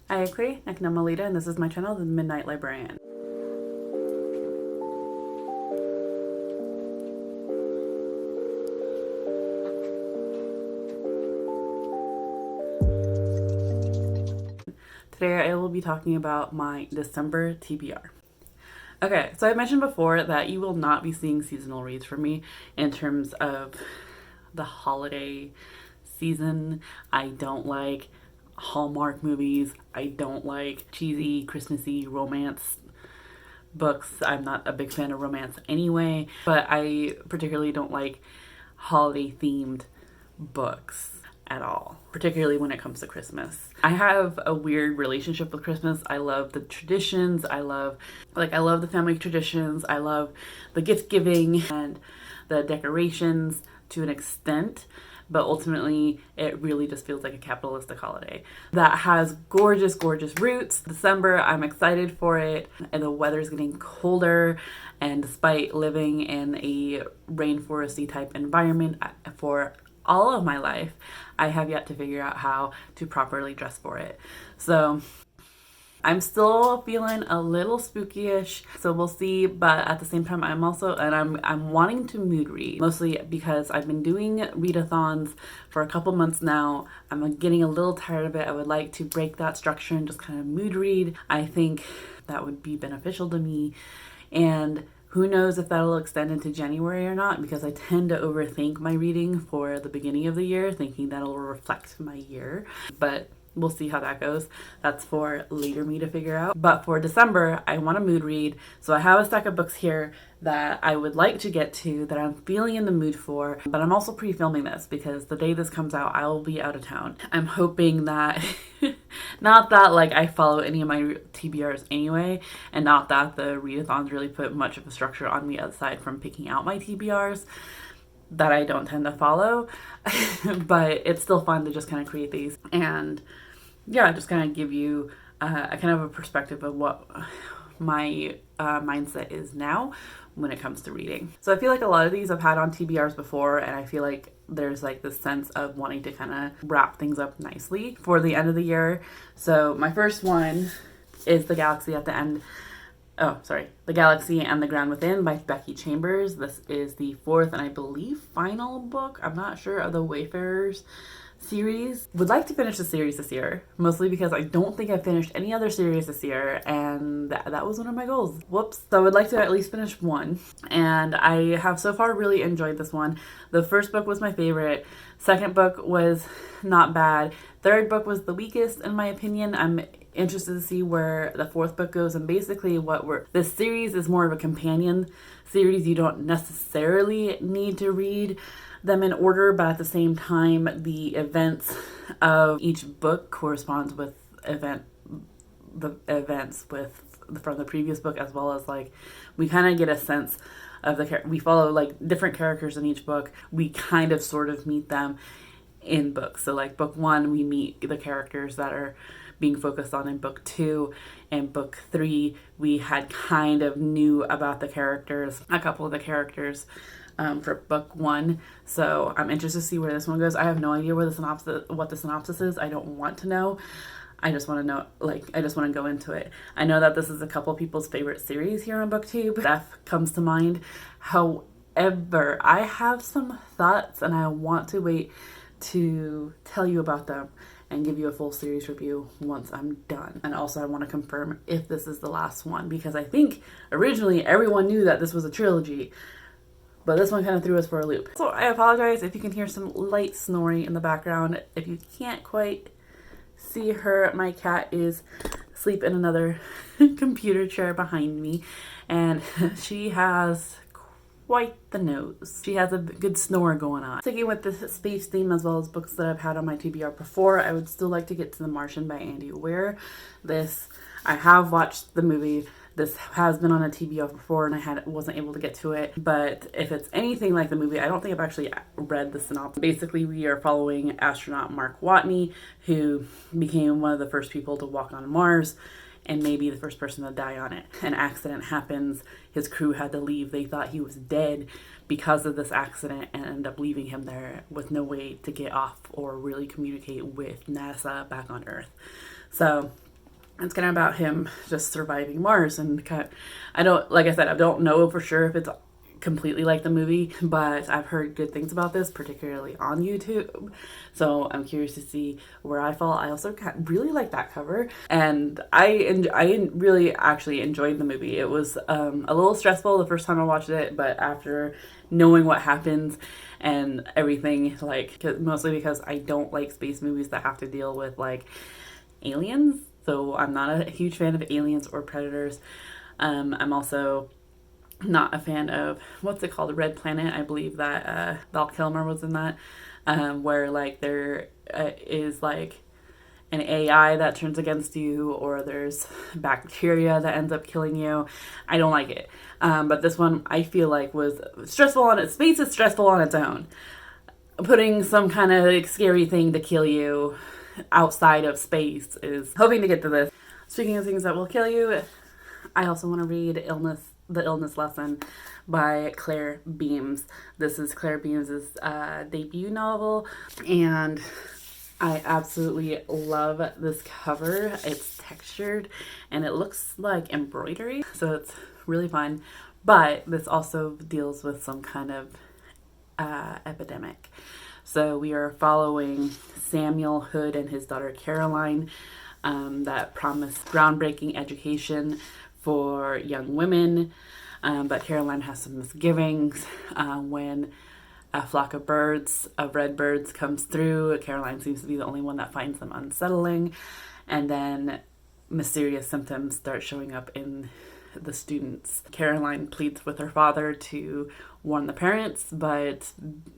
Hi, Malita, and this is my channel, The Midnight Librarian. Today I will be talking about my December TBR. Okay, so I mentioned before that you will not be seeing seasonal reads from me in terms of the holiday season. I don't like Hallmark movies. I don't like cheesy, Christmassy romance books. I'm not a big fan of romance anyway, but I particularly don't like holiday themed books at all, particularly when it comes to Christmas. I have a weird relationship with Christmas. I love the traditions. I love the family traditions. I love the gift giving and the decorations to an extent, but ultimately it really just feels like a capitalistic holiday that has gorgeous, gorgeous roots. December, I'm excited for it, and the weather's getting colder, and despite living in a rainforesty type environment for all of my life, I have yet to figure out how to properly dress for it. So I'm still feeling a little spooky-ish, so we'll see. But at the same time, I'm wanting to mood read, mostly because I've been doing readathons for a couple months now. I'm getting a little tired of it. I would like to break that structure and just kind of mood read. I think that would be beneficial to me, and who knows if that'll extend into January or not, because I tend to overthink my reading for the beginning of the year, thinking that'll reflect my year. But we'll see how that goes. That's for later me to figure out. But for December, I want to mood read. So I have a stack of books here that I would like to get to, that I'm feeling in the mood for. But I'm also pre-filming this because the day this comes out, I will be out of town. I'm hoping that, not that like I follow any of my TBRs anyway, and not that the readathons really put much of a structure on me aside from picking out my TBRs that I don't tend to follow. But it's still fun to just kind of create these and yeah, just kind of give you a kind of a perspective of what my mindset is now when it comes to reading. So I feel like a lot of these I've had on TBRs before, and I feel like there's like this sense of wanting to kind of wrap things up nicely for the end of the year. So my first one is The Galaxy and the Ground Within by Becky Chambers. This is the fourth and I believe final book, I'm not sure, of the Wayfarers series. Would like to finish the series this year, mostly because I don't think I've finished any other series this year, and that was one of my goals. Whoops. So I would like to at least finish one, and I have so far really enjoyed this one. The first book was my favorite. Second book was not bad. Third book was the weakest in my opinion. I'm interested to see where the fourth book goes, and basically this series is more of a companion series. You don't necessarily need to read them in order, but at the same time, the events of each book corresponds with the events from the previous book, as well as like we kind of get a sense of we follow like different characters in each book. We kind of sort of meet them in books. So like book one, we meet the characters that are being focused on in book two, and book three, we had kind of knew about a couple of the characters for book one. So I'm interested to see where this one goes. I have no idea what the synopsis is. I don't want to know. I just want to know, I just want to go into it. I know that this is a couple people's favorite series here on BookTube. Steph comes to mind. However, I have some thoughts, and I want to wait to tell you about them and give you a full series review once I'm done. And also I want to confirm if this is the last one, because I think originally everyone knew that this was a trilogy, but this one kind of threw us for a loop. So I apologize if you can hear some light snoring in the background. If you can't quite see her, my cat is asleep in another computer chair behind me, and she has quite the nose. She has a good snore going on. Sticking with the space theme as well as books that I've had on my TBR before, I would still like to get to The Martian by Andy Weir. I have watched the movie. This has been on a TBR before, and I wasn't able to get to it. But if it's anything like the movie, I don't think I've actually read the synopsis. Basically, we are following astronaut Mark Watney, who became one of the first people to walk on Mars, and maybe the first person to die on it. An accident happens. His crew had to leave. They thought he was dead because of this accident, and end up leaving him there with no way to get off or really communicate with NASA back on Earth. So It's kind of about him just surviving Mars, and kind of, like I said, I don't know for sure if it's completely like the movie, but I've heard good things about this, particularly on YouTube. So I'm curious to see where I fall. I also really like that cover, and I really actually enjoyed the movie. It was a little stressful the first time I watched it, but after knowing what happens and everything, like, mostly because I don't like space movies that have to deal with like aliens. So I'm not a huge fan of aliens or predators. I'm also not a fan of, what's it called, Red Planet. I believe that Val Kilmer was in that, where like there is like an AI that turns against you, or there's bacteria that ends up killing you. I don't like it. But this one I feel like was stressful on its space is stressful on its own. Putting some kind of like scary thing to kill you outside of space is hoping to get to this. Speaking of things that will kill you, I also want to read The Illness Lesson by Claire Beams. This is Claire Beams' debut novel, and I absolutely love this cover. It's textured and it looks like embroidery, so it's really fun. But this also deals with some kind of epidemic. So we are following Samuel Hood and his daughter Caroline, that promise groundbreaking education for young women. But Caroline has some misgivings when a flock of red birds, comes through. Caroline seems to be the only one that finds them unsettling. And then mysterious symptoms start showing up in the students. Caroline pleads with her father to warn the parents, but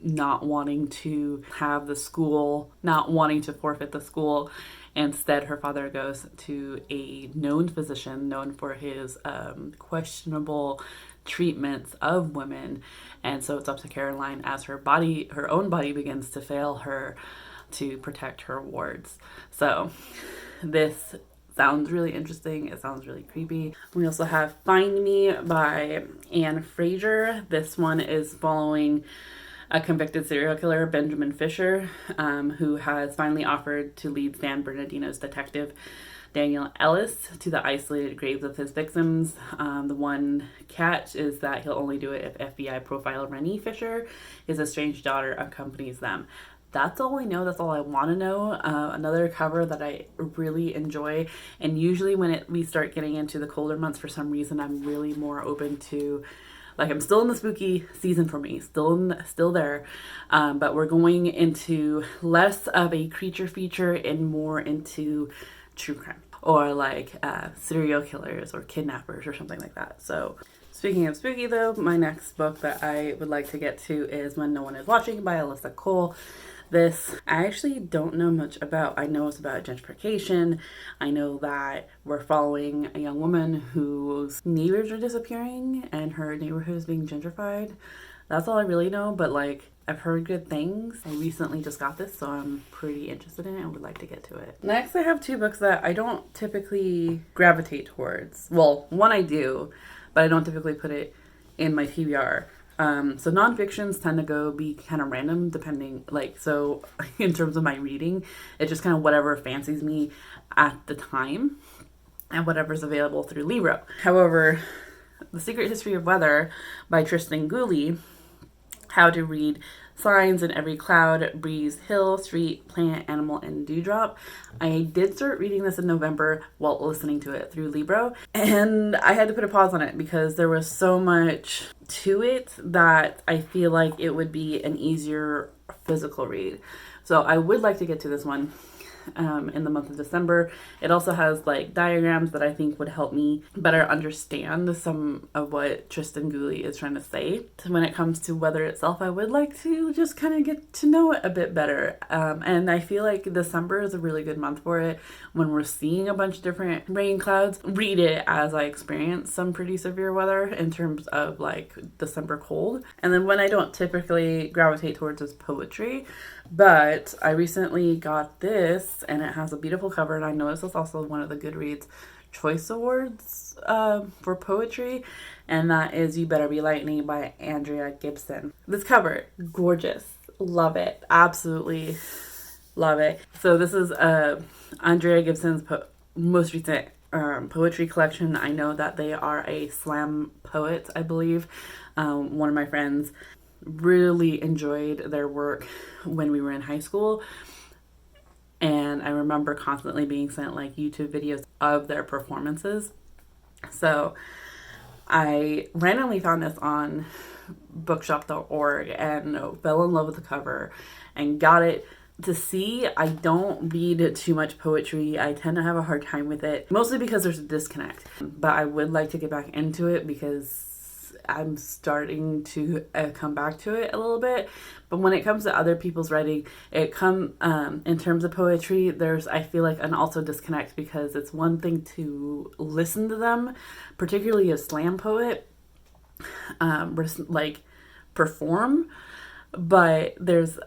not wanting to have the school, not wanting to forfeit the school. Instead, her father goes to a known physician known for his questionable treatments of women. And so it's up to Caroline, as her own body begins to fail her, to protect her wards. So this sounds really interesting. It sounds really creepy. We also have Find Me by Anne Fraser. This one is following a convicted serial killer, Benjamin Fisher, who has finally offered to lead San Bernardino's detective Daniel Ellis to the isolated graves of his victims. The one catch is that he'll only do it if FBI profile Rennie Fisher, his estranged daughter, accompanies them. That's all I know. That's all I want to know. Another cover that I really enjoy, and usually when we start getting into the colder months, for some reason, I'm really more open to, like, I'm still in the spooky season for me, still there, but we're going into less of a creature feature and more into true crime, or like serial killers or kidnappers or something like that. So speaking of spooky though, my next book that I would like to get to is When No One Is Watching by Alyssa Cole. This I actually don't know much about. I know it's about gentrification. I know that we're following a young woman whose neighbors are disappearing and her neighborhood is being gentrified. That's all I really know, but like, I've heard good things. I recently just got this, so I'm pretty interested in it and would like to get to it. Next, I have two books that I don't typically gravitate towards. Well, one I do, but I don't typically put it in my TBR. So nonfictions tend to be kind of random, depending, like, so in terms of my reading, it's just kind of whatever fancies me at the time and whatever's available through Libro. However, The Secret History of Weather by Tristan Gooley, how to read signs in every cloud, breeze, hill, street, plant, animal, and dewdrop. I did start reading this in November while listening to it through Libro, and I had to put a pause on it because there was so much to it that I feel like it would be an easier physical read. So I would like to get to this one in the month of December. It also has like diagrams that I think would help me better understand some of what Tristan Gooley is trying to say. When it comes to weather itself, I would like to just kind of get to know it a bit better. And I feel like December is a really good month for it. When we're seeing a bunch of different rain clouds, read it as I experience some pretty severe weather in terms of like December cold. And then when I don't typically gravitate towards is poetry, but I recently got this and it has a beautiful cover, and I know this is also one of the Goodreads Choice Awards for poetry, and that is You Better Be Lightning by Andrea Gibson. This cover, gorgeous. Love it. Absolutely love it. So this is Andrea Gibson's most recent poetry collection. I know that they are a slam poet, I believe. One of my friends really enjoyed their work when we were in high school. And I remember constantly being sent like YouTube videos of their performances. So I randomly found this on bookshop.org and fell in love with the cover and got it to see. I don't read too much poetry. I tend to have a hard time with it, mostly because there's a disconnect. But I would like to get back into it because I'm starting to come back to it a little bit. But when it comes to other people's writing, in terms of poetry, there's, I feel like, an also disconnect, because it's one thing to listen to them, particularly a slam poet, like perform, but there's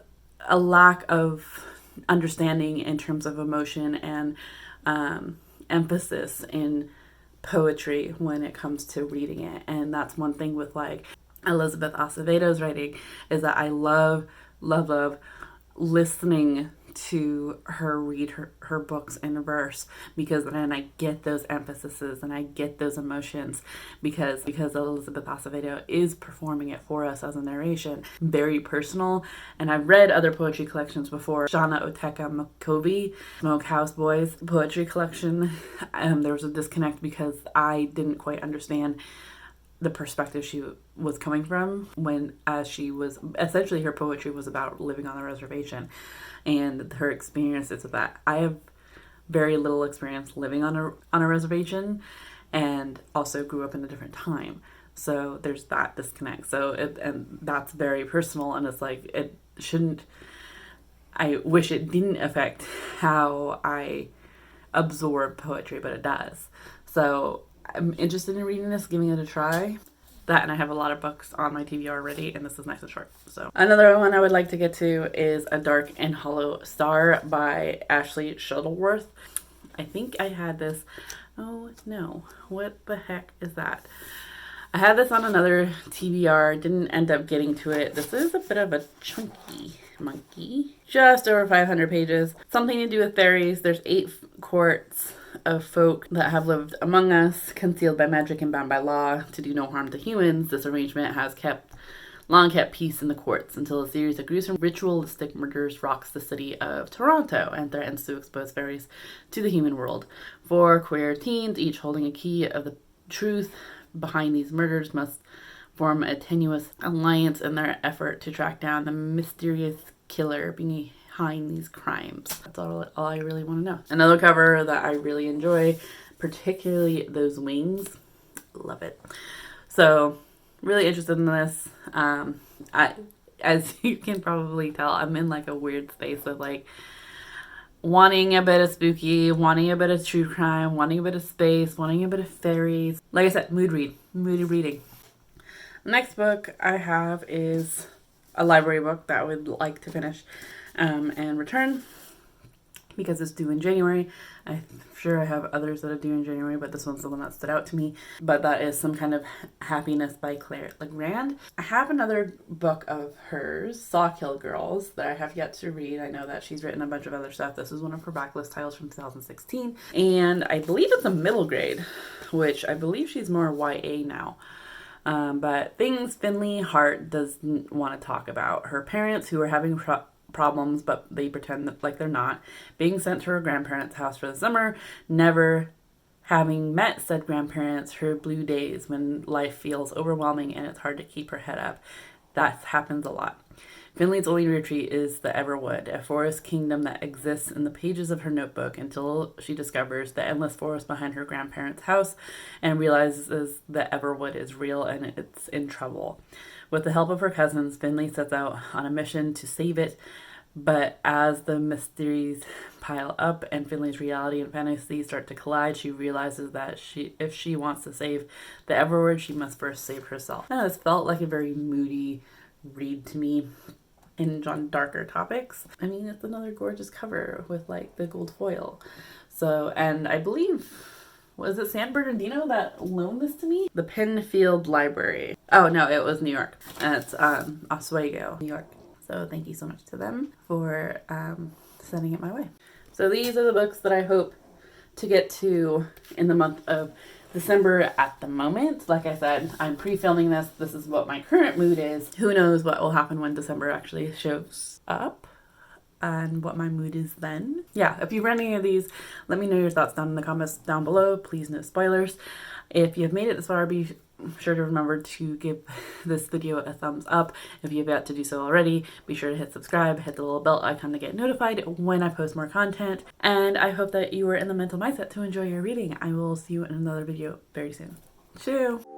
a lack of understanding in terms of emotion and emphasis in poetry when it comes to reading it. And that's one thing with like Elizabeth Acevedo's writing, is that I love listening to her read her books in verse, because then I get those emphases and I get those emotions, because Elizabeth Acevedo is performing it for us as a narration. Very personal. And I've read other poetry collections before. Shana Oteka Makovi, Smokehouse Boys poetry collection. There was a disconnect because I didn't quite understand the perspective she was coming from, when as she was essentially, her poetry was about living on the reservation and her experiences with that. I have very little experience living on a reservation, and also grew up in a different time, so there's that disconnect. And that's very personal, and it's like, it shouldn't, I wish it didn't affect how I absorb poetry, but it does. So I'm interested in reading this, giving it a try. That, and I have a lot of books on my TBR already, and this is nice and short. So another one I would like to get to is A Dark and Hollow Star by Ashley Shuttleworth. I think I had this. Oh no, what the heck is that? I had this on another TBR, didn't end up getting to it. This is a bit of a chunky monkey. Just over 500 pages. Something to do with fairies. There's 8 courts of folk that have lived among us, concealed by magic and bound by law to do no harm to humans. This arrangement has long kept peace in the courts until a series of gruesome ritualistic murders rocks the city of Toronto and threatens to expose fairies to the human world. 4 queer teens, each holding a key of the truth behind these murders, must form a tenuous alliance in their effort to track down the mysterious killer behind these crimes. That's all I really want to know. Another cover that I really enjoy, particularly those wings. Love it. So really interested in this. As you can probably tell, I'm in like a weird space of like wanting a bit of spooky, wanting a bit of true crime, wanting a bit of space, wanting a bit of fairies. Like I said, moody reading. Next book I have is a library book that I would like to finish and return, because it's due in January. I'm sure I have others that are due in January, but this one's the one that stood out to me. But that is Some Kind of Happiness by Claire Legrand. I have another book of hers, Sawkill Girls, that I have yet to read. I know that she's written a bunch of other stuff. This is one of her backlist titles from 2016. And I believe it's a middle grade, which I believe she's more YA now. But things Finley Hart doesn't want to talk about. Her parents, who are having problems, but they pretend that like they're not, being sent to her grandparents' house for the summer, never having met said grandparents, her blue days when life feels overwhelming and it's hard to keep her head up. That happens a lot. Finley's only retreat is the Everwood, a forest kingdom that exists in the pages of her notebook, until she discovers the endless forest behind her grandparents' house and realizes the Everwood is real and it's in trouble. With the help of her cousins, Finley sets out on a mission to save it, but as the mysteries pile up and Finley's reality and fantasy start to collide, she realizes that if she wants to save the Everwood, she must first save herself. And this felt like a very moody read to me, on darker topics. I mean, it's another gorgeous cover with like the gold foil. So, and I believe, was it San Bernardino that loaned this to me? The Penfield Library. Oh no, it was New York. And it's Oswego, New York. So thank you so much to them for sending it my way. So these are the books that I hope to get to in the month of December at the moment. Like I said, I'm pre-filming this. This is what my current mood is. Who knows what will happen when December actually shows up and what my mood is then. Yeah, if you've read any of these, let me know your thoughts down in the comments down below. Please no spoilers. If you've made it this far, be sure to remember to give this video a thumbs up. If you've yet to do so already, be sure to hit subscribe, hit the little bell icon to get notified when I post more content. And I hope that you are in the mental mindset to enjoy your reading. I will see you in another video very soon. Ciao!